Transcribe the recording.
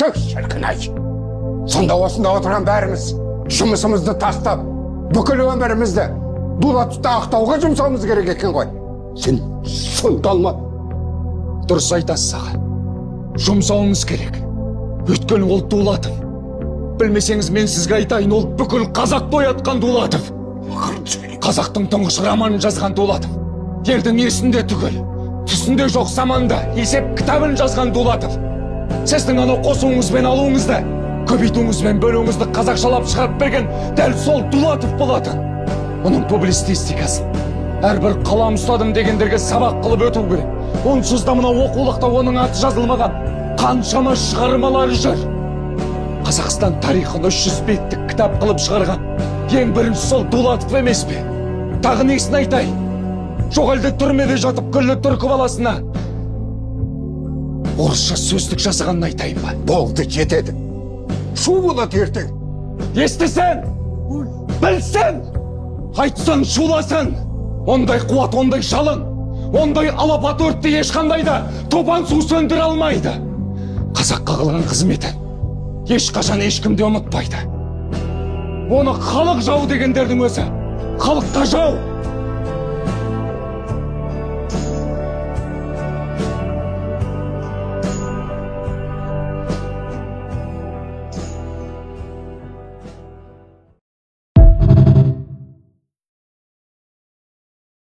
Түк шіркін-ай. Сонда осында отырған бәріміз жұмысымызды тастап, бүкіл өмірімізді Дулатовты ақтауға жұмсауымыз керек екен ғой. Сен сонда алма. Дұрыс айтасыз аға. Жұмсауымыз керек. Өйткені ол Дулатов. Білмесеңіз мен сізге айтайын, ол бүкіл қазақты оятқан Дулатов. Қазақтың тұңғыш романын жазған Дулатов. Ердің есінде түгел, түсінде жоқ заманда есеп кітабын жазған Дулатов. Сіздің анау қосуыңыз бен алуыңызды, көбейтуіңіз бен бөлуіңізді қазақшалап шығарып берген дәл сол Дулатов болатын. Оның публицистикасын әрбір қалам ұстадым дегендерге сабақ қылып өту керек. Онсыз да мына оқулықта оның аты жазылмаған қаншама шығармалары жүр. Қазақстан тарихын 300 беттік кітап қылып шығарған ең бірінші сол Дулатов емес пе? Тағы несін айтайын? Жоқ әлде түрмеде жатып күллі түркі баласына орысша сөздік жасағанын айтайын ба? Болды, жетеді. Шу болады ертең. Естісін, білсін, айтсын, шуласын. Ондай қуат, ондай жалын, ондай алапат өртті ешқандай да топан су сөндіре алмайды. Қазаққа қылған қызметін ешқашан ешкім де ұмытпайды. Оны халық жау дегендердің өзі халыққа жау.